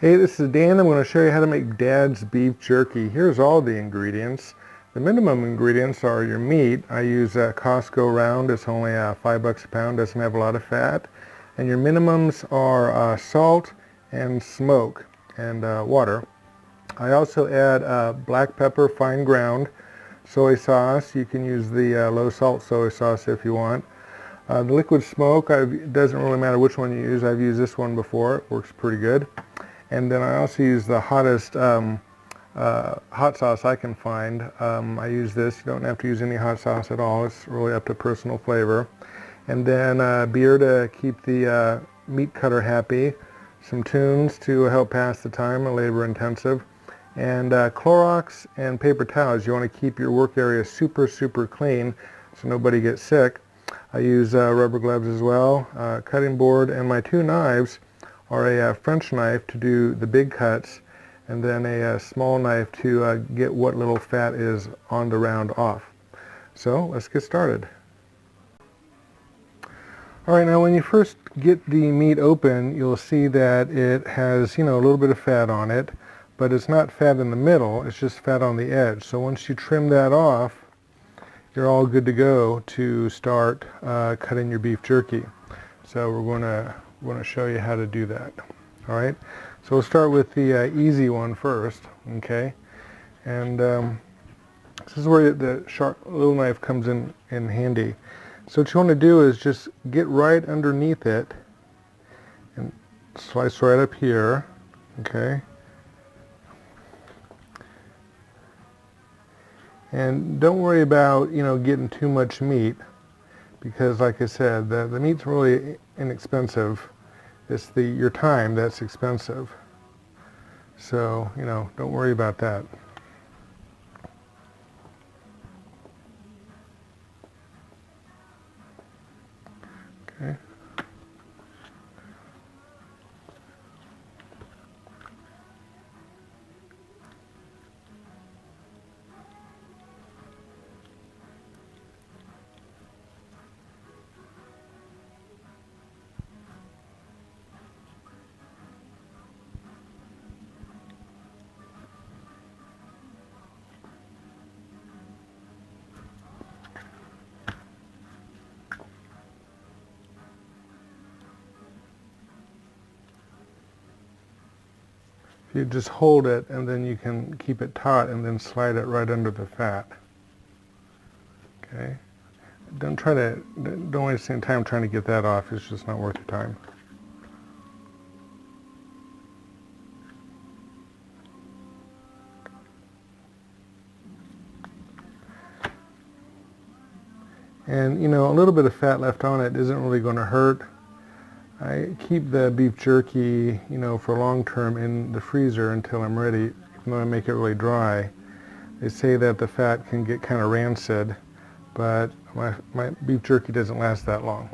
Hey, this is Dan. I'm going to show you how to make Dad's beef jerky. Here's all the ingredients. The minimum ingredients are your meat. I use Costco round. It's only $5 a pound. Doesn't have a lot of fat. And your minimums are salt and smoke and water. I also add black pepper, fine ground, soy sauce. You can use the low salt soy sauce if you want. The liquid smoke, it doesn't really matter which one you use. I've used this one before. It works pretty good. And then I also use the hottest hot sauce I can find. I use this. You don't have to use any hot sauce at all. It's really up to personal flavor. And then beer to keep the meat cutter happy. Some tunes to help pass the time, labor intensive. And Clorox and paper towels. You want to keep your work area super clean so nobody gets sick. I use rubber gloves as well, cutting board, and my two knives are a French knife to do the big cuts, and then a small knife to get what little fat is on the round off. So let's get started. Alright, now when you first get the meat open, you'll see that it has, a little bit of fat on it, but it's not fat in the middle, it's just fat on the edge. So once you trim that off, you're all good to go to start cutting your beef jerky. So we're going to show you how to do that. All right, so we'll start with the easy one first, okay? And this is where the sharp little knife comes in handy. So what you want to do is just get right underneath it and slice right up here, okay? And don't worry about, getting too much meat, because like I said, the meat's really inexpensive. It's your time that's expensive. So, don't worry about that. Okay. You just hold it, and then you can keep it taut and then slide it right under the fat. Okay? Don't waste any time trying to get that off. It's just not worth your time. And, a little bit of fat left on it isn't really going to hurt. I keep the beef jerky, for long term in the freezer until I'm ready, even though I make it really dry. They say that the fat can get kind of rancid, but my beef jerky doesn't last that long.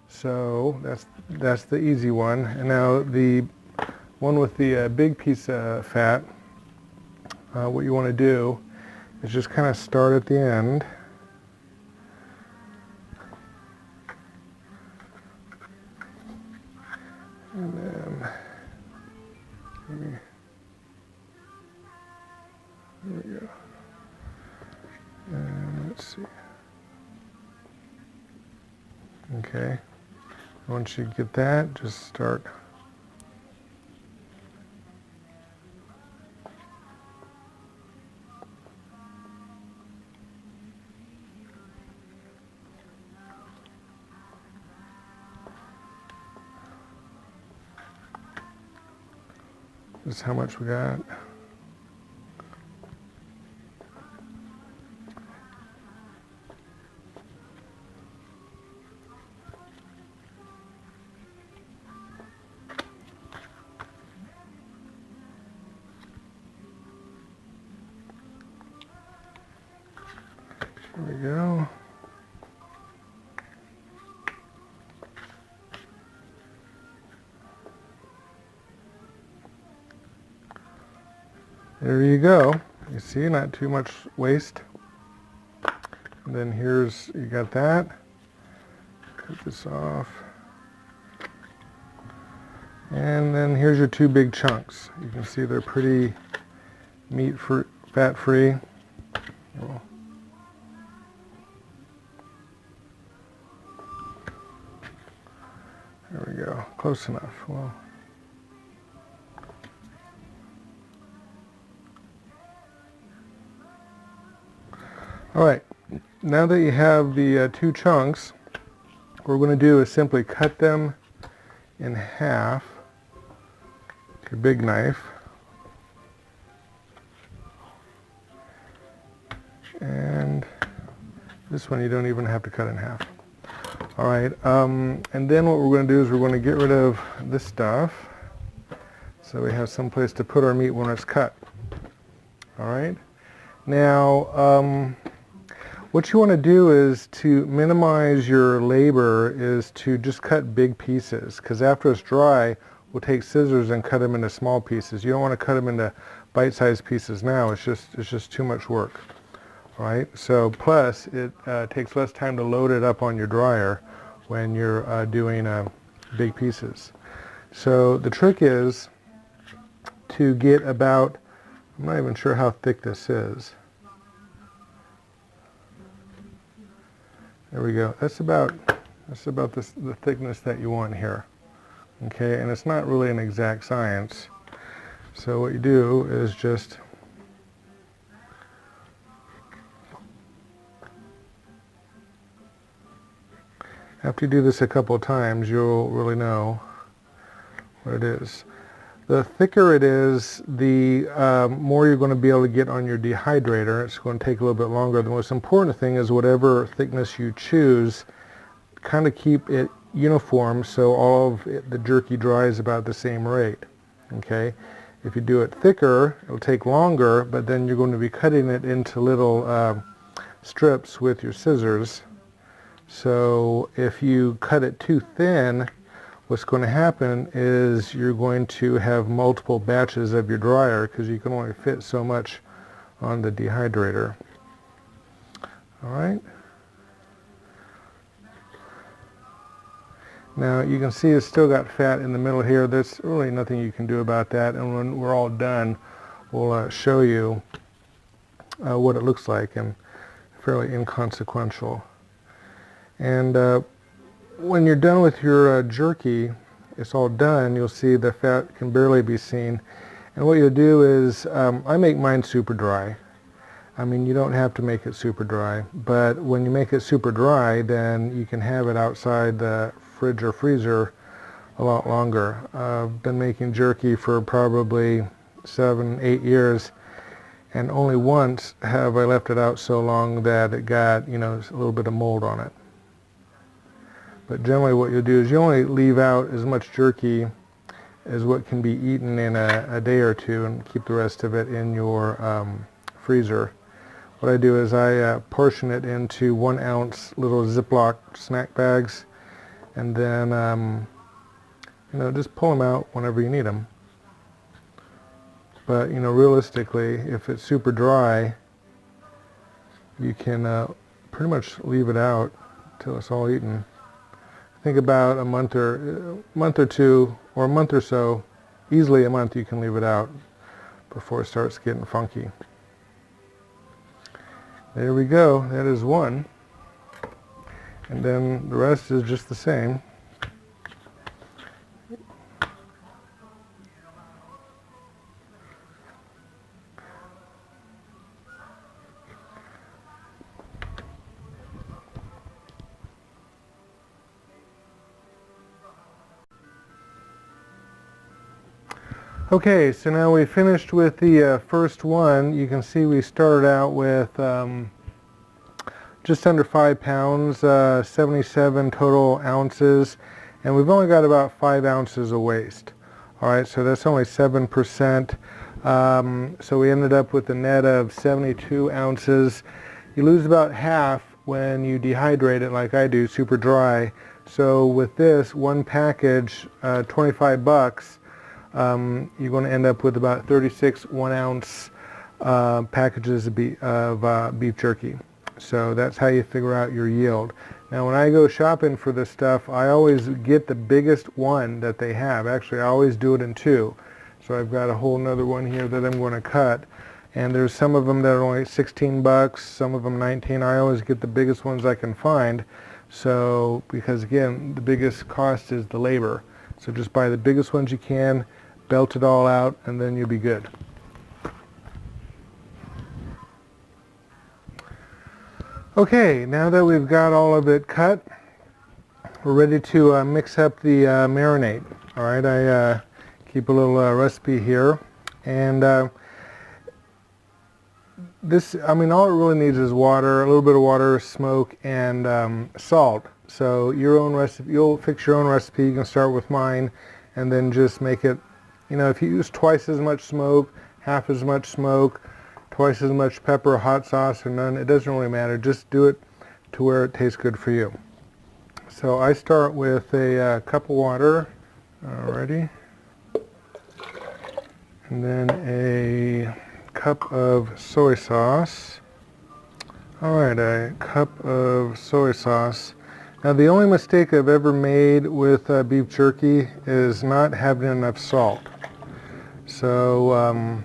So that's the easy one. And now the one with the big piece of fat, what you want to do is just kind of start at the end. And then, there we go. And let's see. Okay. Once you get that, just start. This is how much we got. There we go. There you go. You see, not too much waste. And then you got that. Cut this off. And then here's your 2 big chunks. You can see they're pretty fat-free. There we go, close enough. Well, all right, now that you have the 2 chunks, what we're going to do is simply cut them in half with your big knife. And this one you don't even have to cut in half. All right, and then what we're going to do is we're going to get rid of this stuff so we have some place to put our meat when it's cut. All right, now what you want to do is to minimize your labor is to just cut big pieces, because after it's dry we'll take scissors and cut them into small pieces. You don't want to cut them into bite-sized pieces now. It's just too much work. All right, so plus it takes less time to load it up on your dryer when you're doing big pieces. So the trick is to get about, I'm not even sure how thick this is. There we go. That's about the thickness that you want here. Okay, and it's not really an exact science. So what you do is just after you do this a couple of times, you'll really know what it is. The thicker it is, the more you're going to be able to get on your dehydrator. It's going to take a little bit longer. The most important thing is whatever thickness you choose, kind of keep it uniform so all of the jerky dries about the same rate. Okay? If you do it thicker, it'll take longer, but then you're going to be cutting it into little strips with your scissors. So if you cut it too thin, what's going to happen is you're going to have multiple batches of your dryer because you can only fit so much on the dehydrator. All right. Now you can see it's still got fat in the middle here. There's really nothing you can do about that, and when we're all done we'll show you what it looks like, and fairly inconsequential. And when you're done with your jerky, it's all done, you'll see the fat can barely be seen. And what you'll do is, I make mine super dry. I mean, you don't have to make it super dry, but when you make it super dry, then you can have it outside the fridge or freezer a lot longer. I've been making jerky for probably 7-8 years, and only once have I left it out so long that it got, you know, a little bit of mold on it. But generally what you'll do is you only leave out as much jerky as what can be eaten in a day or two and keep the rest of it in your freezer. What I do is I portion it into 1 ounce little Ziploc snack bags, and then you know, just pull them out whenever you need them. But you know, realistically, if it's super dry, you can pretty much leave it out till it's all eaten. Think about a month or two, or a month or so, easily a month you can leave it out before it starts getting funky. There we go, that is one. And then the rest is just the same. Okay, so now we finished with the first one. You can see we started out with just under 5 pounds, 77 total ounces, and we've only got about 5 ounces of waste. All right, so that's only 7%. So we ended up with a net of 72 ounces. You lose about half when you dehydrate it like I do, super dry. So with this one package, 25 bucks, you're going to end up with about 36 1-ounce packages of beef jerky. So that's how you figure out your yield. Now when I go shopping for this stuff, I always get the biggest one that they have. Actually, I always do it in two. So I've got a whole nother one here that I'm going to cut. And there's some of them that are only 16 bucks, some of them 19. I always get the biggest ones I can find. So, because again, the biggest cost is the labor. So just buy the biggest ones you can, belt it all out, and then you'll be good. Okay, now that we've got all of it cut, we're ready to mix up the marinade. All right, I keep a little recipe here. And this, I mean, all it really needs is water, a little bit of water, smoke, and salt. So your own recipe, you'll fix your own recipe. You can start with mine, and then just make it, you know, if you use twice as much smoke, half as much smoke, twice as much pepper, hot sauce, or none, it doesn't really matter. Just do it to where it tastes good for you. So I start with a cup of water, already, and then a cup of soy sauce. Alright, a cup of soy sauce. Now the only mistake I've ever made with beef jerky is not having enough salt. So,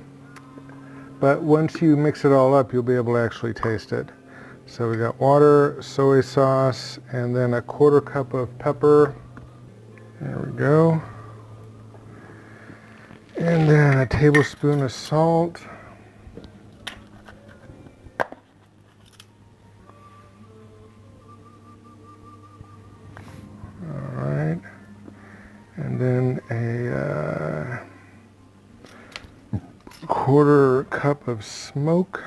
but once you mix it all up, you'll be able to actually taste it. So we got water, soy sauce, and then a quarter cup of pepper. There we go. And then a tablespoon of salt. Alright. And then a quarter cup of smoke.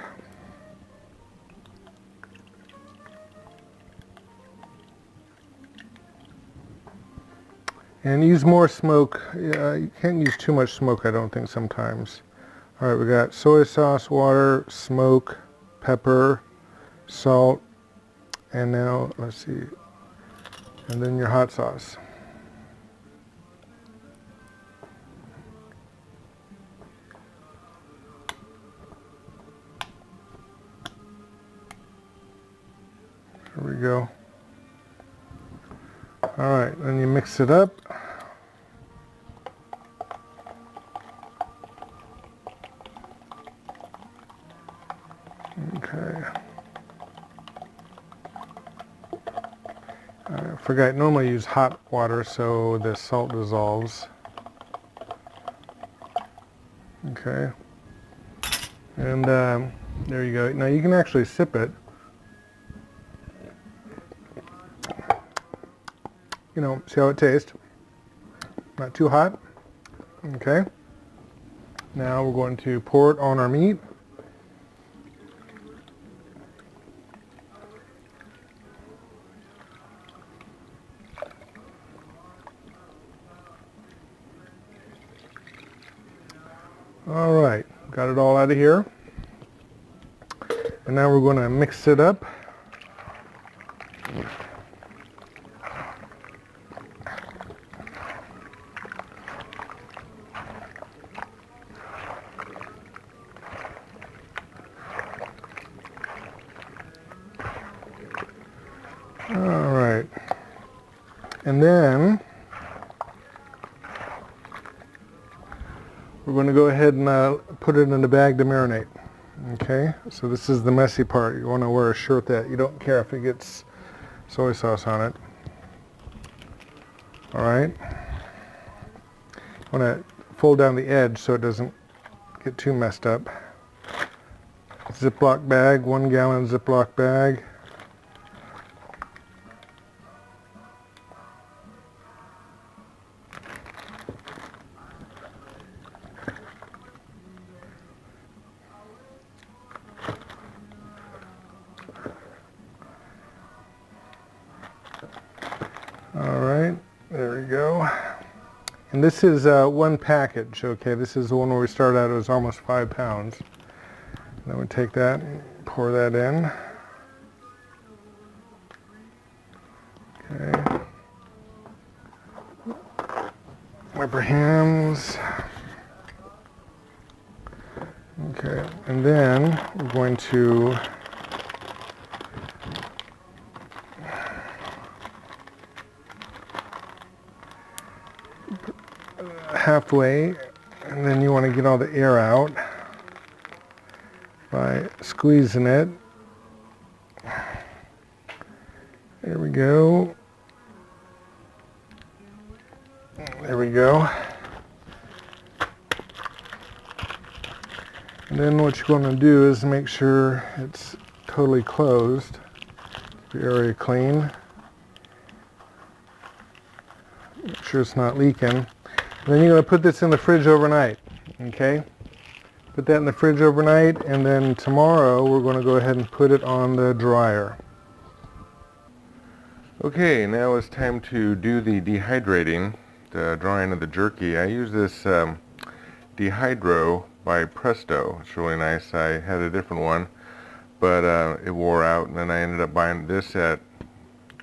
And use more smoke. You can't use too much smoke, I don't think, sometimes. All right, we got soy sauce, water, smoke, pepper, salt, and now, let's see, and then your hot sauce. There we go. All right, then you mix it up. Okay. I forgot, normally use hot water so the salt dissolves. Okay. And there you go. Now you can actually sip it. You know, see how it tastes. Not too hot. Okay. Now we're going to pour it on our meat. All right, got it all out of here. And now we're going to mix it up. All right, and then we're going to go ahead and put it in the bag to marinate. Okay, so this is the messy part. You want to wear a shirt that you don't care if it gets soy sauce on it. All right, you want to fold down the edge so it doesn't get too messed up. Ziploc bag, 1 gallon Ziploc bag. All right, there we go. And this is one package, okay? This is the one where we started out, it was almost 5 pounds. And then we take that and pour that in. Okay. Wipe our hands. Okay, and then we're going to halfway, and then you want to get all the air out by squeezing it. There we go. There we go. And then what you're going to do is make sure it's totally closed. Keep your area clean. Make sure it's not leaking. And then you're going to put this in the fridge overnight. Okay? Put that in the fridge overnight, and then tomorrow we're going to go ahead and put it on the dryer. Okay, now it's time to do the dehydrating, the drying of the jerky. I use this Dehydro by Presto. It's really nice. I had a different one, but it wore out, and then I ended up buying this at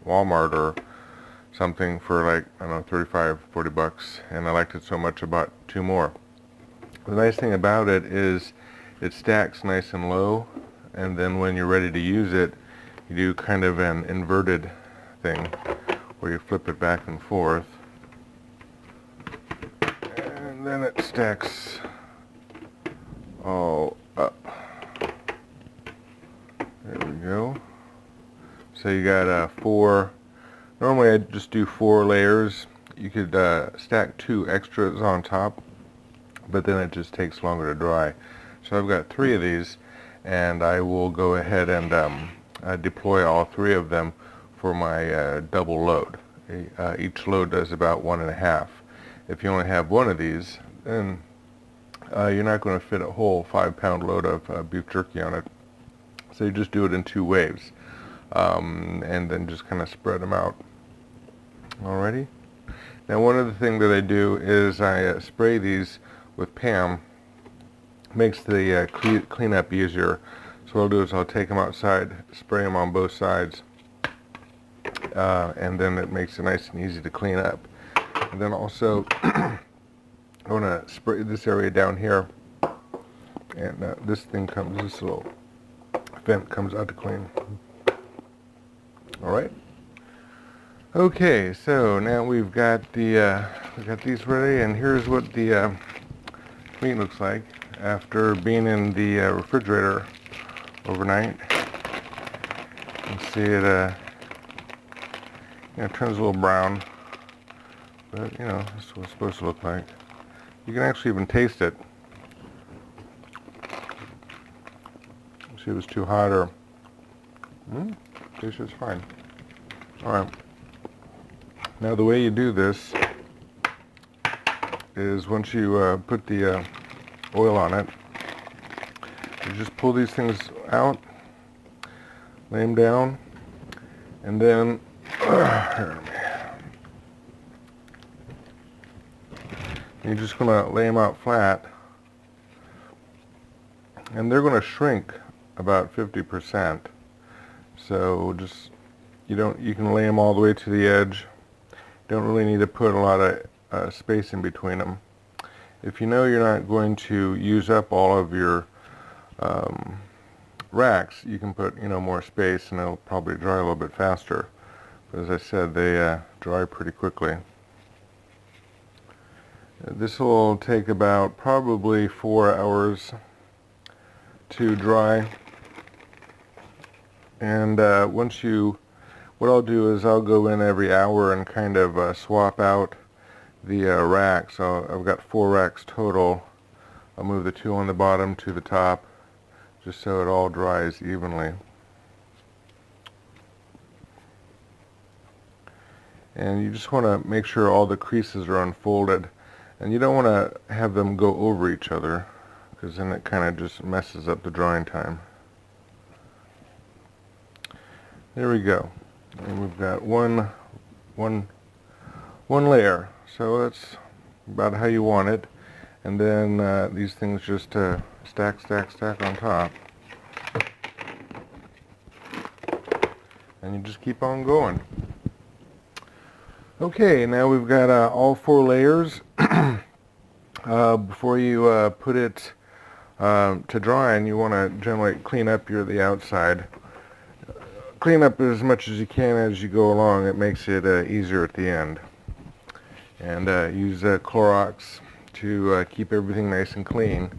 Walmart or something for like, I don't know, 35, 40 bucks, and I liked it so much I bought 2 more. The nice thing about it is it stacks nice and low, and then when you're ready to use it, you do kind of an inverted thing where you flip it back and forth, and then it stacks all up. There we go. So you got 4. Normally I just do 4 layers. You could stack 2 extras on top, but then it just takes longer to dry. So I've got 3 of these, and I will go ahead and deploy all 3 of them for my double load. Each load does about 1.5. If you only have 1 of these, then you're not going to fit a whole 5-pound load of beef jerky on it. So you just do it in 2 waves, and then just kind of spread them out. Alrighty. Now one other thing that I do is I spray these with Pam. Makes the cleanup easier. So what I'll do is I'll take them outside, spray them on both sides, and then it makes it nice and easy to clean up. And then also I want to spray this area down here, and this little vent comes out to clean. All right. Okay, so now we've got these ready, and here's what the meat looks like after being in the refrigerator overnight. You can see it, it turns a little brown, but that's what it's supposed to look like. You can actually even taste it. See if it's too hot or tastes just fine. All right. Now the way you do this is once you put the oil on it, you just pull these things out, lay them down, and then you're just going to lay them out flat, and they're going to shrink about 50%. So just you can lay them all the way to the edge. Don't really need to put a lot of space in between them. If you know you're not going to use up all of your racks, you can put more space, and it'll probably dry a little bit faster. But as I said, they dry pretty quickly. This will take about probably 4 hours to dry. And what I'll do is I'll go in every hour and kind of swap out the racks. So I've got 4 racks total. I'll move the 2 on the bottom to the top, just so it all dries evenly. And you just want to make sure all the creases are unfolded, and you don't want to have them go over each other, because then it kind of just messes up the drying time. There we go. And we've got one layer, so that's about how you want it. And then these things just stack on top, and you just keep on going. Okay, now we've got all 4 layers. Before you put it to dry, and you want to generally clean up the outside. Clean up as much as you can as you go along. It makes it easier at the end. and use Clorox to keep everything nice and clean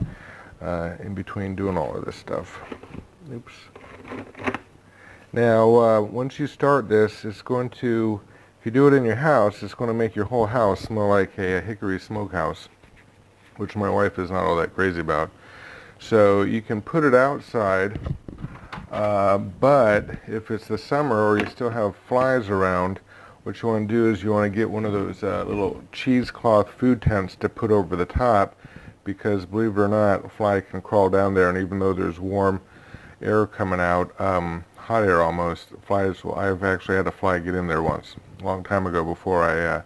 in between doing all of this stuff. Oops. Now, once you start this, it's going to, if you do it in your house, it's going to make your whole house smell like a hickory smokehouse, which my wife is not all that crazy about. So you can put it outside, but if it's the summer or you still have flies around, what you want to do is you want to get one of those little cheesecloth food tents to put over the top, because believe it or not, a fly can crawl down there, and even though there's warm air coming out, hot air almost, flies will, I've actually had a fly get in there once, a long time ago, before I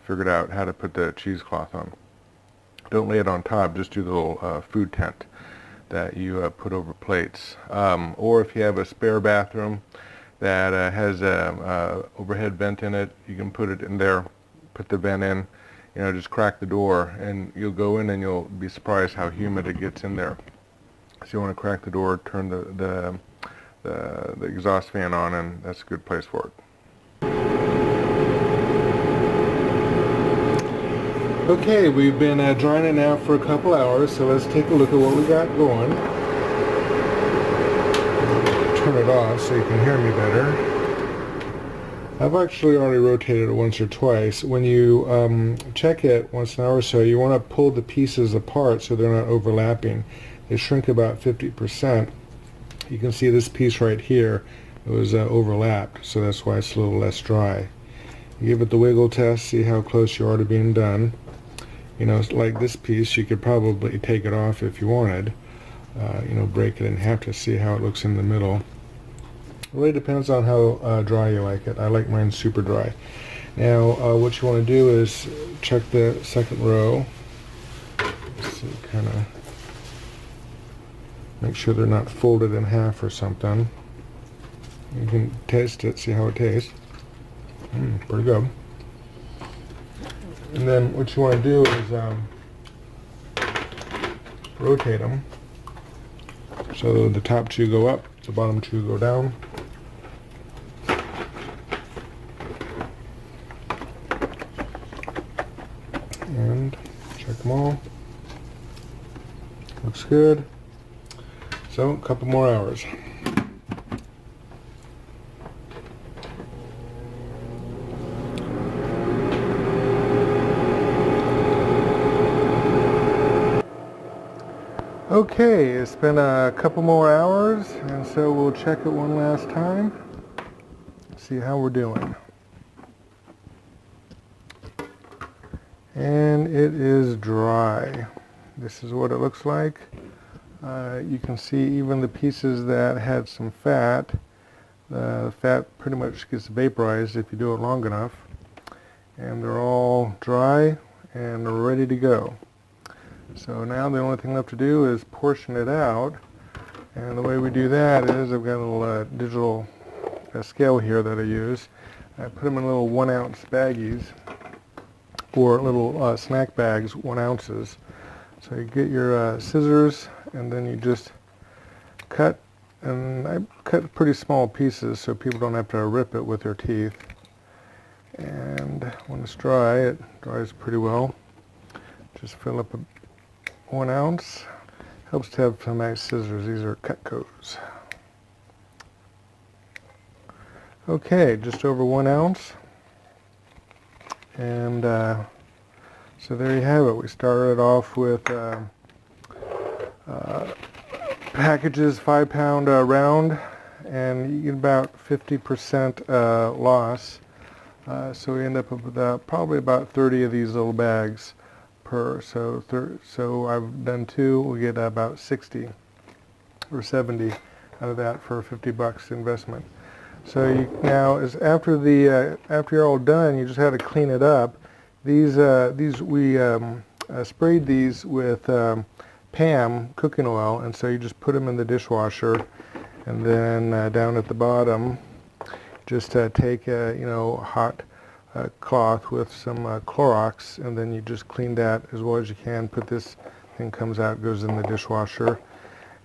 figured out how to put the cheesecloth on. Don't lay it on top, just do the little food tent that you put over plates. Or if you have a spare bathroom that has a overhead vent in it, you can put it in there, put the vent in, you know, just crack the door, and you'll go in and you'll be surprised how humid it gets in there. So you want to crack the door, turn the exhaust fan on, and that's a good place for it. Okay, we've been drying it now for a couple hours, so let's take a look at what we got going. Turn it off so you can hear me better. I've actually already rotated it once or twice. When you check it once an hour or so, you want to pull the pieces apart so they're not overlapping. They shrink about 50%. You can see this piece right here, it was overlapped, so that's why it's a little less dry. You give it the wiggle test, see how close you are to being done. You know, like this piece, you could probably take it off if you wanted. You know, break it in half to see how it looks in the middle. It really depends on how dry you like it. I like mine super dry. Now, what you want to do is check the second row. So kind of make sure they're not folded in half or something. You can taste it, see how it tastes. Pretty good. And then what you want to do is rotate them so the top two go up, the bottom two go down. And check them all. Looks good. So, a couple more hours. Okay, it's been a couple more hours, and so we'll check it one last time, see how we're doing. And it is dry. This is what it looks like. You can see even the pieces that had some fat, the fat pretty much gets vaporized if you do it long enough. And they're all dry and ready to go. So now the only thing left to do is portion it out, and the way we do that is I've got a little digital scale here that I use. I put them in little 1 ounce baggies, or little snack bags, 1 ounces. So you get your scissors, and then you just cut, and I cut pretty small pieces so people don't have to rip it with their teeth. And when it's dry, it dries pretty well. Just fill up 1 ounce. Helps to have some nice scissors. These are Cutcos. Okay, just over 1 ounce. And so there you have it. We started off with packages 5-pound round, and you get about 50% loss. So we end up with probably about 30 of these little bags per. So I've done 2. We get about 60 or 70 out of that for $50 investment. So now, after you're all done, you just have to clean it up. These we sprayed these with Pam cooking oil, and so you just put them in the dishwasher, and then down at the bottom, just take a hot cloth with some Clorox, and then you just clean that as well as you can. Put this thing comes out, goes in the dishwasher,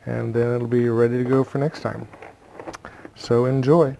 and then it'll be ready to go for next time. So enjoy.